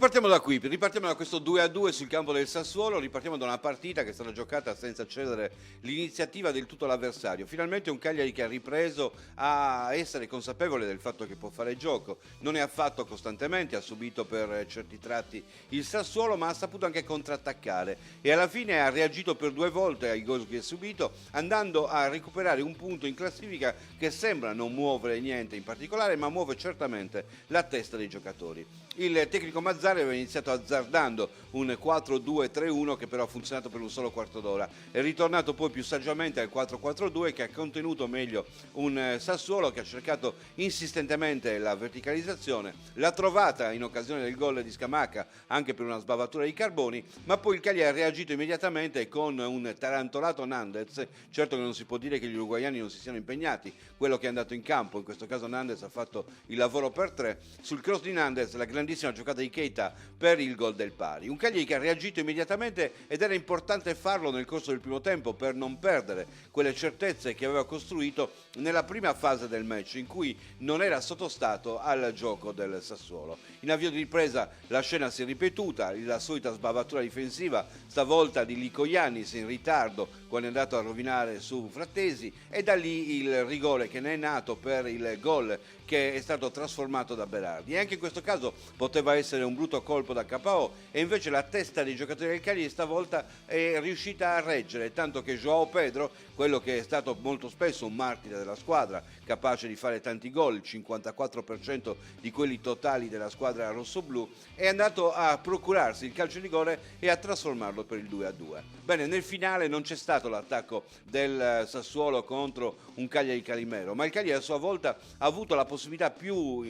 Ripartiamo da qui, ripartiamo da questo 2-2 sul campo del Sassuolo, ripartiamo da una partita che è stata giocata senza cedere l'iniziativa del tutto all'avversario. Finalmente un Cagliari che ha ripreso a essere consapevole del fatto che può fare gioco, non è affatto costantemente, ha subito per certi tratti il Sassuolo, ma ha saputo anche contrattaccare e alla fine ha reagito per 2 volte ai gol che ha subito, andando a recuperare un punto in classifica che sembra non muovere niente in particolare, ma muove certamente la testa dei giocatori. Il tecnico Mazzarri aveva iniziato azzardando un 4-2-3-1 che però ha funzionato per un solo quarto d'ora. È ritornato poi più saggiamente al 4-4-2 che ha contenuto meglio un Sassuolo che ha cercato insistentemente la verticalizzazione, l'ha trovata in occasione del gol di Scamacca anche per una sbavatura di Carboni, ma poi il Cagliari ha reagito immediatamente con un tarantolato Nandez. Certo che non si può dire che gli uruguaiani non si siano impegnati, quello che è andato in campo, in questo caso Nandez ha fatto il lavoro per 3, sul cross di Nandez la grandissima giocata di Keita per il gol del pari. Un Cagliari che ha reagito immediatamente ed era importante farlo nel corso del primo tempo per non perdere quelle certezze che aveva costruito nella prima fase del match in cui non era sottostato al gioco del Sassuolo. In avvio di ripresa la scena si è ripetuta, la solita sbavatura difensiva, stavolta di Lico Iannis in ritardo quando è andato a rovinare su Frattesi e da lì il rigore che ne è nato per il gol che è stato trasformato da Berardi. E anche in questo caso poteva essere un brutto colpo da KO e invece la testa dei giocatori del Cagliari stavolta è riuscita a reggere, tanto che João Pedro, quello che è stato molto spesso un martire della squadra, capace di fare tanti gol, il 54% di quelli totali della squadra rossoblù, è andato a procurarsi il calcio di rigore e a trasformarlo per il 2-2. Bene, nel finale non c'è stato l'attacco del Sassuolo contro un Cagliari Calimero, ma il Cagliari a sua volta ha avuto la possibilità in più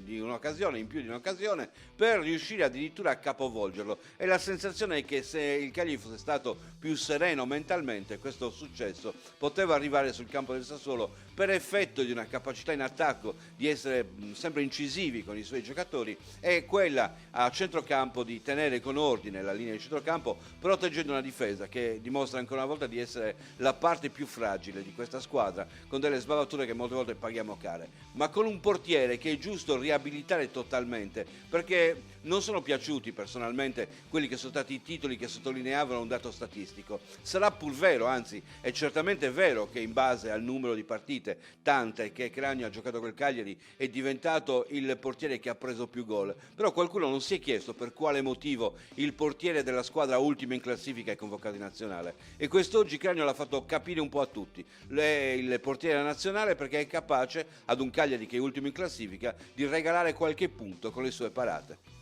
di un'occasione per riuscire addirittura a capovolgerlo e la sensazione è che se il Cagliari fosse stato più sereno mentalmente questo successo poteva arrivare sul campo del Sassuolo per effetto di una capacità in attacco di essere sempre incisivi con i suoi giocatori e quella a centrocampo di tenere con ordine la linea di centrocampo proteggendo una difesa che dimostra ancora una volta di essere la parte più fragile di questa squadra con delle sbavature che molte volte paghiamo care, ma con un portiere che è giusto riabilitare totalmente perché non sono piaciuti personalmente quelli che sono stati i titoli che sottolineavano un dato statistico. Sarà pur vero, anzi è certamente vero che in base al numero di partite, tante che Cragno ha giocato col Cagliari, è diventato il portiere che ha preso più gol, però qualcuno non si è chiesto per quale motivo il portiere della squadra ultima in classifica è convocato in nazionale e quest'oggi Cragno l'ha fatto capire un po' a tutti. Il portiere della nazionale perché è capace ad un Cagliari che è ultimo in classifica di regalare qualche punto con le sue parate.